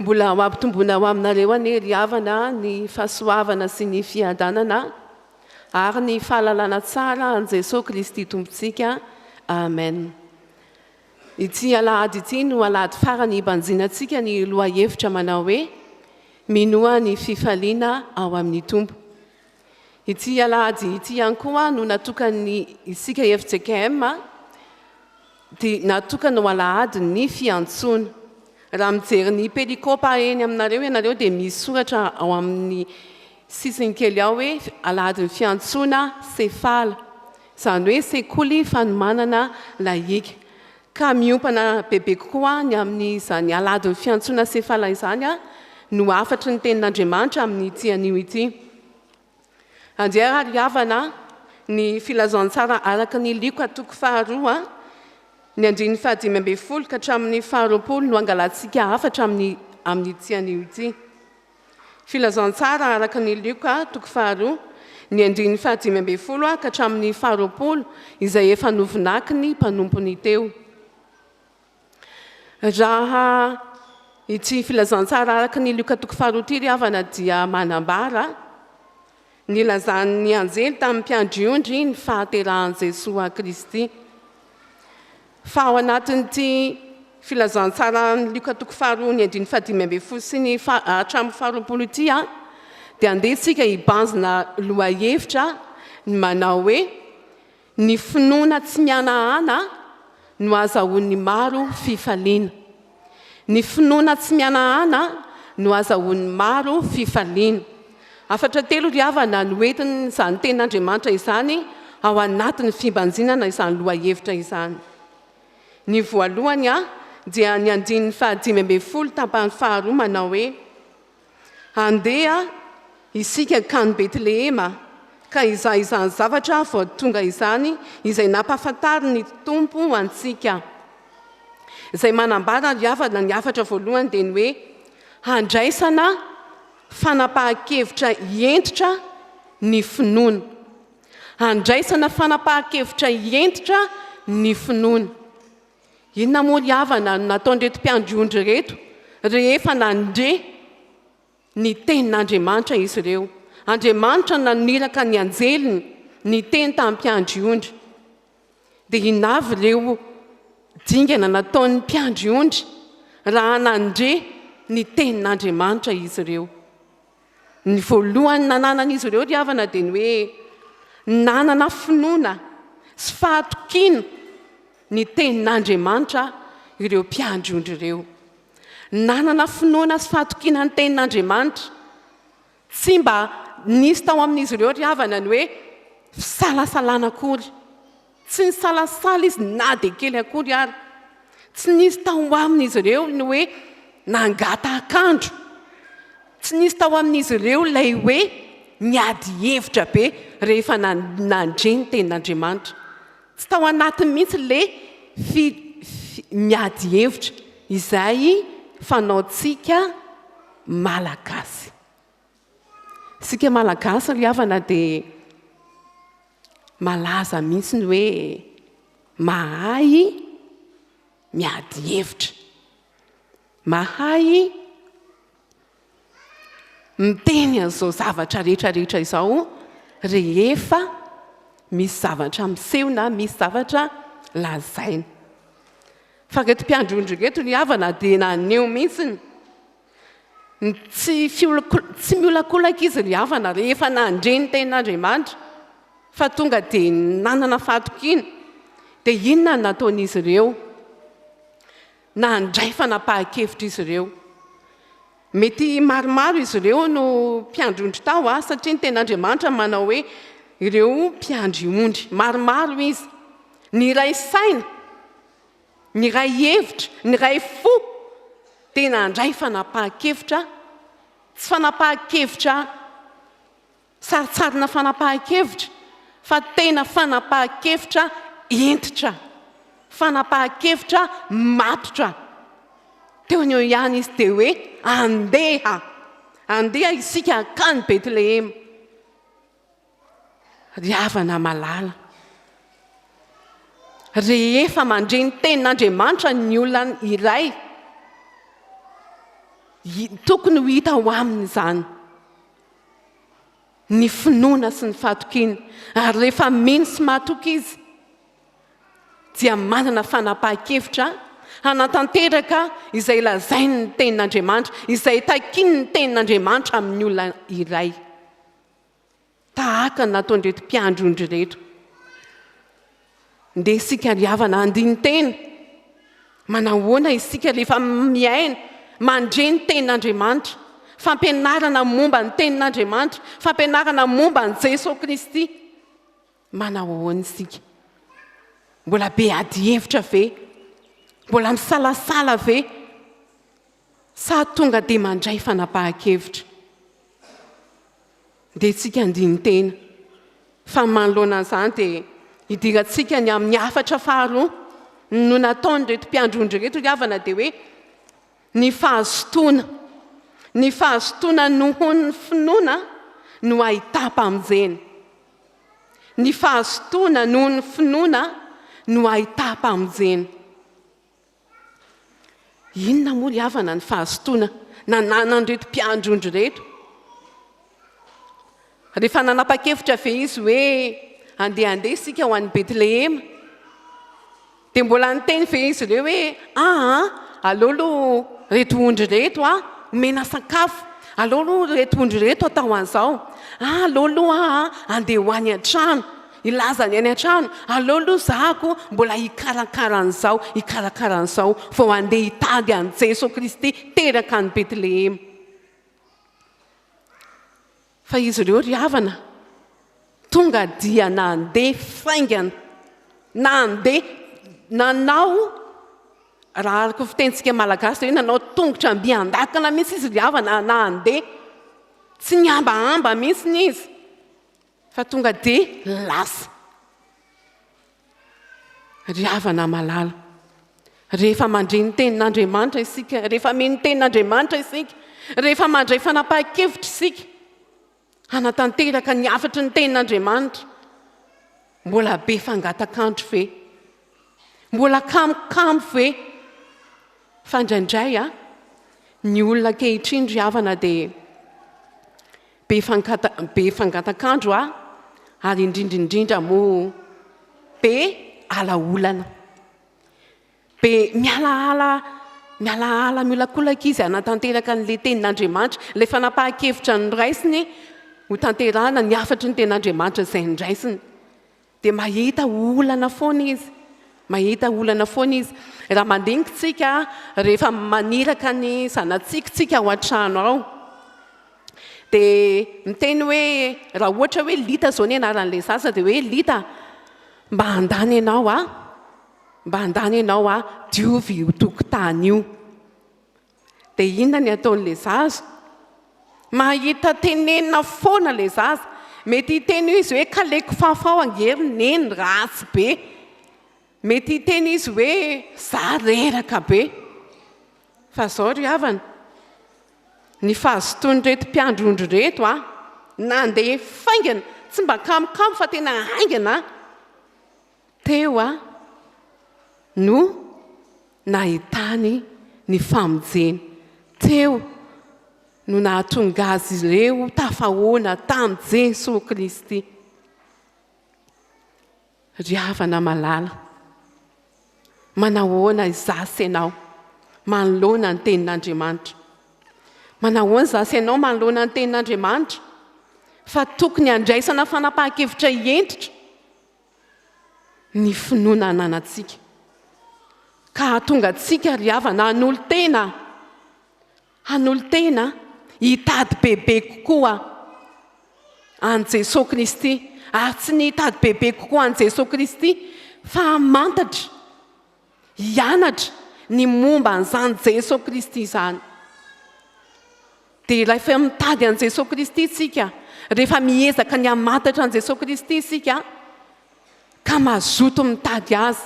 mbola mampitomboana ho aminareo anie ry havana ny fahasoavana sy ny fiadanana ary ny fahalalana tsara an Jesosy Kristy tompontsika. Amen. Ity alahady ity no alahady farany ibanjinantsika ny lohahevitra manao hoe MINOA ny fifaliana ao amin'ny Tompo. Ity alahady ity ihany koa no natokany isika FJKM dia natokana ho alahady ny fiantsoana. Raha mijery ny pelikopa eny aminareo ianareo dia misy soratra ao amin'ny sisiny kely ao hoe alahady ny fiantsoana sefala. Izany hoe sekoly fanomanana laika. Ka miompana bebe kokoa ny amin'izany alahady ny fiantsoana sefala izany no hafatra ny tenin'Andriamanitra amin'ity anio ity. Andeha ry havana ny filazantsara araka ny Lioka toko faharoa ny andininy fahadimy ambin'ny folo ka hatramin'ny faharoapolo no angalantsika hafatra amin'ity anio ity. Filazantsara araka ny Lioka toko faharoa ny andininy fahadimy ambin'ny folo ka hatramin'ny faharoapolo izay efa novonaky ny mpanompony teo. Raha ity filazantsara araka ny Lioka toko faharoa ity ry havana dia manambara nolazain'ny anjely tamin'ny mpiandry ondry ny fahaterahan'i Jesosy Kristy. Fa ao anatin'ity filazantsara ny Lioka toko faharoa ny andininy fahadimy ambin'ny folo sy ny hatramin'ny faharoapolo ity dia andehantsika hibanjina lohahevitra ny manao hoe ny finoana tsy mihanahana no azahoan'ny maro fifaliana. Ny finoana tsy mihanahana no azahoan'ny maro fifaliana. Hafatra telo ry havana no entiny izany tenin'Andriamanitra izany ao anatin'ny fibanjinana izany lohahevitra izany. Ny voalohany dia ny andininy fahadimy ambin'ny folo tapany faharoa manao hoe andeha isika kany Betlehema ka izany zavatra vao tonga izany izay nampahafantarin'ny Tompo antsika. Izay manambara ry havana ny hafatra voalohany dia ny hoe handraisana fanapahan-kevitra entitra ny finoana. Handraisana fanapahan-kevitra entitra ny finoana. Inona moa ry havana nataon'ireto mpiandry ondry reto rehefa nandre ny tenin'Andriamanitra izy ireo. Andriamanitra naniraka ny anjeliny ny teny tamin'ny mpiandry ondry. Dia inavy ireo dingana nataon'ny mpiandry ondry raha nandre ny tenin'Andriamanitra izy ireo. Ny voalohany nananan'izy ireo ry havana dia ny hoe nanana finoana sy fahatokiana ny tenin'Andriamanitra ireo mpiandry ondry ireo. Nanana finoana sy fahatokiana ny tenin'Andriamanitra. Tsy mba nisy tao amin'izy ireo ry havana ny hoe fisalasalana akory. Tsy nisalasala izy na dia kely akory ary. Tsy nisy tao amin'izy ireo ny hoe nangata akandro. Tsy nisy tao amin'izy ireo ilay hoe miady hevitra be rehefa nandre ny tenin'Andriamanitra. Tsy tao anatiny mihitsy ilay miady hevitra izay fanaontsika malagasy. Sika malagasy ry havana dia malaza mihitsy ny hoe mahay miady hevitra. Mahay miteny an'izao zavatra rehetrarehetra izao rehefa misy zavatra miseho na misy zavatra lazaina. Fa reto mpiandry ondry reto ry havana dia naneho mihitsy tsy miolakolaka izy ry havana rehefa nandre ny tenin'Andriamanitra fa tonga dia nanana fahatokiana. Dia inona no nataon'izy ireo? Nandray fanapahan-kevitra izy ireo. Mety maromaro izy ireo no mpiandry ondry tao satria ny tenin'Andriamanitra manao hoe ireo mpiandry ondry. Maromaro izy. Ny iray saina, ny iray hevitra, ny iray fo dia nandray fanapahan-kevitra. Tsy fanapahan-kevitra saritsarina fanapahan-kevitra fa tena fanapahan-kevitra entitra. Fanapahan-kevitra matotra. Teo ny ihany izy dia hoe andeha isika akany Betlehema. Ry havana malala. Rehefa mandre ny tenin'Andriamanitra ny olona iray tokony ho hita ho aminy izany ny finoana sy ny fahatokiny ary rehefa mino sy mahatoky izy dia manana fanapahan-kevitra hanatanteraka izay lazainy ny tenin'Andriamanitra izay takiny ny tenin'Andriamanitra amin'ny olona iray tahaka nataon'ireto mpiandry ondry reto nde isika ry havana andiny-teny manahoana isika rehefa miaina mandre ny tenin'Andriamanitra fampianarana momba ny tenin'Andriamanitra fampianarana momba ny Jesosy Kristy manahoana isika mbola be ady hevitra ve mbola misalasala ve sa tonga dia mandray fanapahan-kevitra dia isika andiny-tena fa manoloana an'izany dia hidirantsika ny amin'ny hafatra faharoa no nataony reto mpiandry ondry reto ry havana dia hoe ny fahazotoana noho ny finoana no ahita-pamonjena ny fahazotoana noho ny finoana no ahita-pamonjena inona moa ry havana ny fahazotoana nananan'ireto mpiandry ondry reto rehefa nanapa-kevitra ve izy hoe andeha isika ho an'ny Betlehema dia mbola niteny ve izy ireo hoe alolo reto ondry reto omena sakafo alolo reto ondry reto atao an'izao alolo andeha ho any an-trano ilazany any an-trano alolo zako mbola hikarakaran'izao vao andeha hitady an'i Jesosy Kristy teraka ny Betlehema fa izy ireo ry havana tonga dia nandeha faingana nandeha nanao raha araka fitentsika malagasy hoe nanao tongotra mbiandakana mihitsy izy ry havana nandeha tsy niambahamba mihitsy ny izy fa tonga dia lasa ry havana malala rehefa mandre ny tenin'Andriamanitra isika rehefa mino ny tenin'Andriamanitra isika rehefa mandray fanapahan-kevitra isika hanatanteraka ny hafatra ny tenin'Andriamanitra mbola be fangatakandro ve mbola kamokamo ve fa indraindray ny olona ankehitriny ry havana dia be fangatakandro ary indrindraindrindra moa be alaolana be mialaala miolakolaka izy hanatanteraka n'ilay tenin'Andriamanitra ilay fanapahan-kevitra ny raisiny ho tanterana ny hafatry ny tenin'Andriamanitra izay ndraisiny dia mahita olana foana izy raha mandingitsika rehefa maniraka ny zanatsika ao an-trano ao dia miteny hoe raha ohatra hoe lita zao ny anaran'ilay zaza dia hoe lita mba handany ianao diovy io tokotany io dia inona ny ataon'ilay zaza mahita tenenina foana ilay zaza mety hiteny izy hoe kaleko fafao angery neny ratsy be mety hiteny izy hoe za reraka be fa zao ry havana ny fahazotoany reto mpiandry ondry reto nandeha faingana tsy mba kamokamo fa tena haingana teo no nahitany ny famonjeny teo no nahatonga azy ireo tafahoana tamin'i Jesosy Kristy ry havana malala manahoana izasy ianao manoloana ny tenin'Andriamanitra manahoana izasy ianao manoloana ny tenin'Andriamanitra fa tokony handraisana fanapahan-kevitra hientitra ny finoana ananantsika ka hatonga antsika ry havana hanolo tena hitady bebe kokoa an Jesosy Kristy ary tsy ny hitady bebe kokoa an Jesosy Kristy fa mantatra hianatra ny momba an'izany Jesosy Kristy izany dia rehefa mitady an Jesosy Kristy isika rehefa miezaka ny hamantatra an Jesosy Kristy isika ka mazoto mitady azy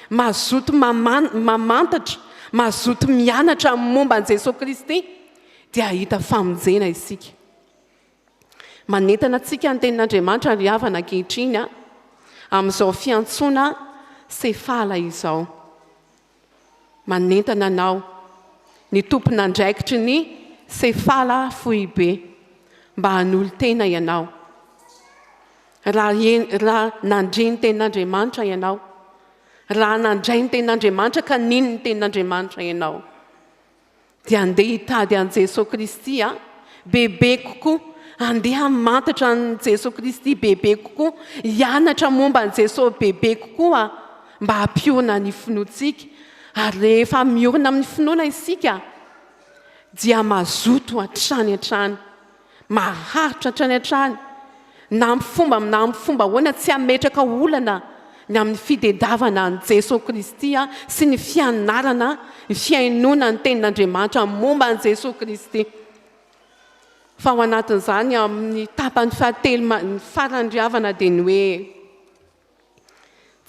mazoto mamantatra mazoto mianatra momba an Jesosy Kristy dia hahita famonjena isika manentana antsika ny tenin'Andriamanitra ry havana ankehitriny amin'izao fiantsoana sefala izao manentana anao ny tompon'andraikitry ny sefala foibe mba hanolo tena ianao. Raha nandre ny tenin'Andriamanitra ianao, raha nandray ny tenin'Andriamanitra ka nino ny tenin'Andriamanitra ianao, dia andeha hitady an Jesosy Kristy bebe kokoa, andeha mantatra an Jesosy Kristy bebe kokoa, hianatra momba an Jesosy bebe kokoa mba hampiorina ny finoantsika. Ary rehefa miorina amin'ny finoana isika dia mazoto hatrany hatrany, maharitra hatrany hatrany, na amin'ny fomba hoana tsy hametraka olana ny amin'ny fitediavana an Jesosy Kristy sy ny fianarana, ny fiainona ny tenin'Andriamanitra momba an Jesosy Kristy. Fa ao anatin'izany amin'ny tapany fahatelo ny farandriavana dia ny hoe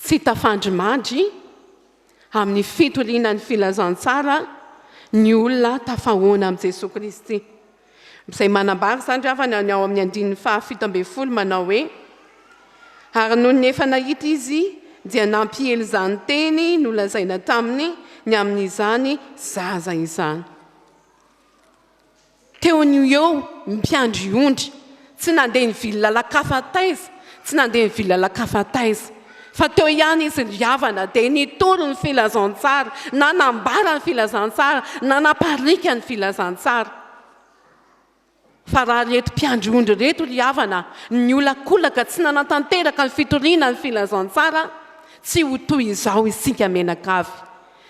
tsy tafandrimandry amin'ny fitoriana ny filazantsara ny olona tafahoana amin'ny Jesosy Kristy. Izay manambara izany riavana ny ao amin'ny andininy 17 manao hoe ary noho ny efa nahita izy dia nampihely izany teny nolazaina taminy ny amin'izany zaza izany. Teo ny eo mpiandry ondry, tsy nandeha nivily lalakafa taiza, tsy nandeha nivily lalakafa taiza, fa teo ihany izy riavana dia nitoro ny filazantsara, na nambara ny filazantsara, na naparika ny filazantsara. Fa raha reto mpiandry ondry reto riavana ny olakolaka tsy nanatanteraka ny fitoriana ny filazantsara, tsy ho toy izao isika menakavy.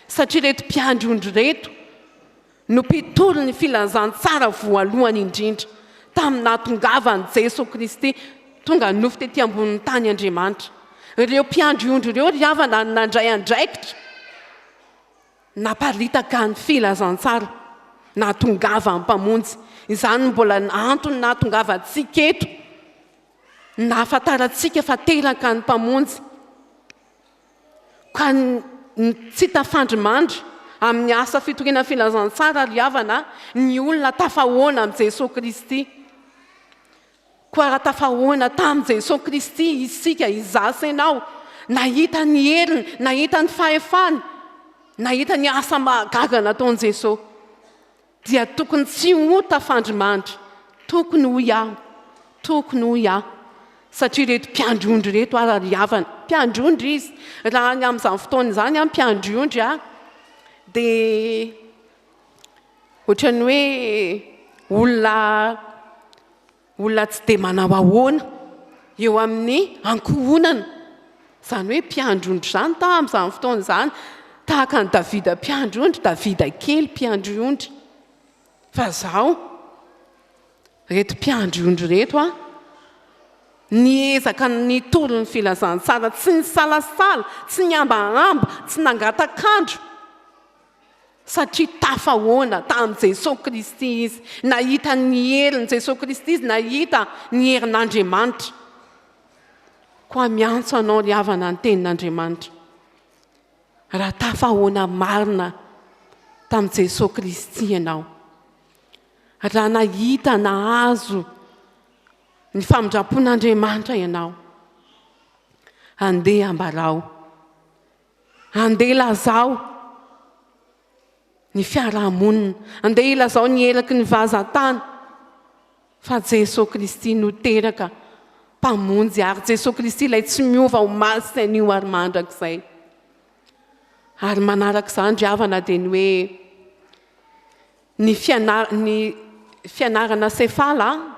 Satria reto mpiandry ondry reto no mpitoro ny filazantsara voalohany indrindra tamin'ny nahatongavan'i Jesosy Kristy tonga nofo tetỳ ambonin'ny tany Andriamanitra. Ireo mpiandry ondry ireo riavana nandray andraikitra, naparitaka ny filazantsara, nahatongava ny mpamonjy. Izany mbola antony nahatongavantsika eto, nahafantarantsika fa teraka ny mpamonjy. Ka tsy tafandrimandry amin'ny asa fitoriana filazantsara riavana ny olona tafahoana amin'ny Jesosy Kristy. Koa raha tafahoana tamin'i Jesosy Kristy isika izasa ianao, nahita ny heriny, nahita ny fahefany, nahita ny asa mahagaga nataon'i Jesosy, dia tokony tsy ho tafandrimandry, tokony ho iaho, tokony ho iaho. Satria reto mpiandry ondry reto ara riavana, mpiandry ondry izy, raha ny amin'izany fotoana izany mpiandry ondry dia ohatran'ny hoe olona tsy dia manao ahoana eo amin'ny ankohonana. Izany hoe mpiandry ondry izany tamin'izany fotoana izany, tahaka ny Davida mpiandry ondry, Davida kely mpiandry ondry. Fa izao reto mpiandry ondry reto niezaka nitoro ny filazantsara, tsy nisalasala, tsy niambahamba, tsy nangatakandro, satria tafahoana tamin'i Jesosy Kristy izy. Nahita ny herin'i Jesosy Kristy izy, nahita ny herin'Andriamanitra. Koa miantso anao riavana ny tenin'Andriamanitra, raha tafahoana marina tamin'i Jesosy Kristy ianao, raha nahita nahazo ny famindrapon'Andriamanitra ianao, andeha ambarao, andeha lazao ny fiarahamonina, andeha ilazao ny eraky ny vazantany, fa Jesosy Kristy no teraka mpamonjy, ary Jesosy Kristy ilay tsy miova ho maty an'io ary mandrakizay. Ary manaraka izany riavana dia ny hoe ny fianarana sefala,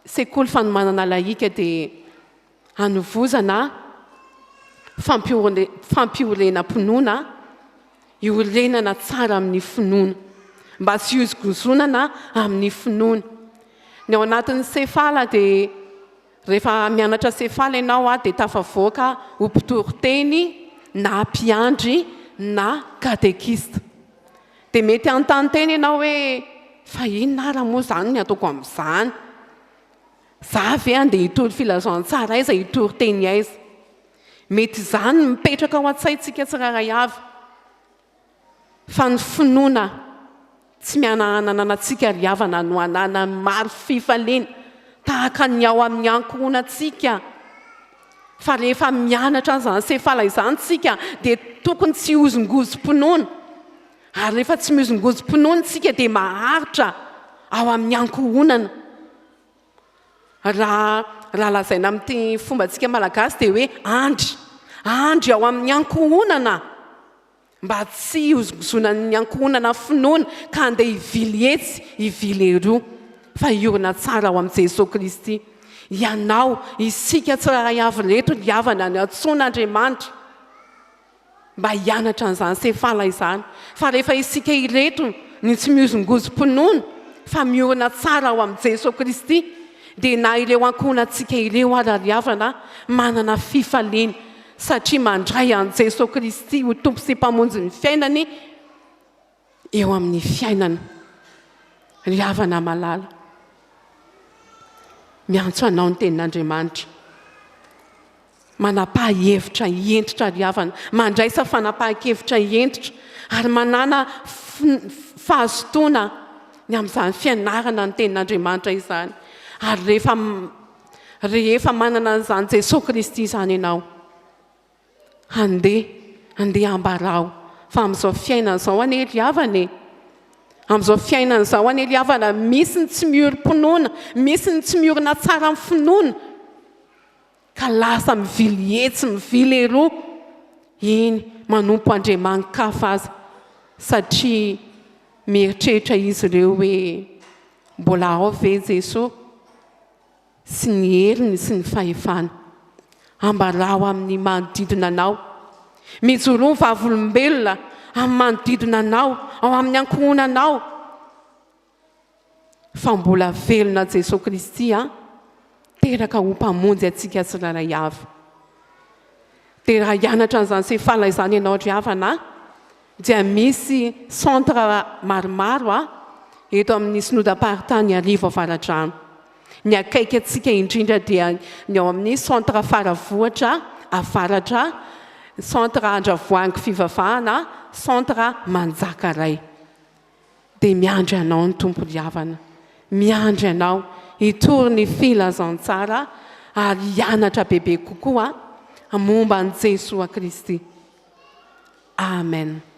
sekoly fanomanana laika dia hanovozana fampiorenam-pinoana, iorenana tsara amin'ny finoana, mba tsy hozogozonana amin'ny finoana. Ny ao anatin'ny sefala dia rehefa mianatra sefala ianao dia tafavoaka ho mpitoriteny na mpiandry na katekista. Dia mety anontany teny ianao hoe fa inona raha moa izany ny ataoko amin'izany? Za ve andeha hitory filazantsara aiza, hitory teny aiza? Mety izany mipetraka ao an-tsaintsika tsiraray avy. Fa ny finoana tsy mihananana antsika riavana no hanana maro fifaliana tahaka ny ao amin'ny ankohonantsika. Fa rehefa mianatra izany sefala izany tsika dia tokony tsy hozongozom-pinoana. Ary rehefa tsy mihozongozom-pinoana tsika dia maharitra ao amin'ny ankohonana. Raha lazaina amin'ity fombantsika malagasy dia hoe andry ao amin'ny ankohonana, mba tsy hozonany ankohonana finoana ka andeha hivily etsy hivily eroa, fa hiorina tsara ao amin'i Jesosy Kristy. Ianao isika tsiraray avy reto liavana ny antsoan'Andriamanitra mba hianatra an'izany sefala izany, fa rehefa isika ireto ny tsy mihozongozom-pinoana fa miorina tsara ao amin'i Jesosy Kristy, dia na ireo ankohonantsika ireo arariavana manana fifaliana, satria mandray an' Jesosy Kristy ho tompo sy mpamonjy ny fiainany eo amin'ny fiainana. Ry havana malala, miantso anao ny tenin'Andriamanitra, manapa-hevitra hientitra ry havana, mandraisa fanapahan-kevitra hientitra ary manana fahazotoana ny amin'izany fianarana ny tenin'Andriamanitra izany. Ary rehefa manana an'izany Jesosy Kristy izany ianao, andeha ambarao fa amin'izao fiainana izao anie ry havana, amin'izao fiainana izao anie ry havana, misy ny tsy miorim-pinoana, misy ny tsy miorina tsara amin'ny finoana, ka lasa mivily etsy mivily eroa, iny manompo andriaman-kafa azy, satria mieritreritra izy ireo hoe mbola ao ve Jesosy sy ny heriny sy ny fahefana. Ambarao amin'ny manodidina anao, mijoro ny vavolombelona amin'ny manodidina anao, ao amin'ny ankohonanao, fa mbola velona Jesosy Kristy teraka ho mpamonjy atsika tsiraray avy. Dia raha hianatra an'izany sefala izany ianao ry havana, dia misy centre maromaro eto amin'ny synodam-paritany arivo avaratrano. Ny akaiky atsika indrindra dia ny ao amin'ny centre faravohatra avaratra, centre andravoahangy fivavahana, centre manjakaray. Dia miandry anao ny tompo ry havana, miandry anao hitory ny filazantsara ary hianatra bebe kokoa momba an' Jesosy Kristy. Amen.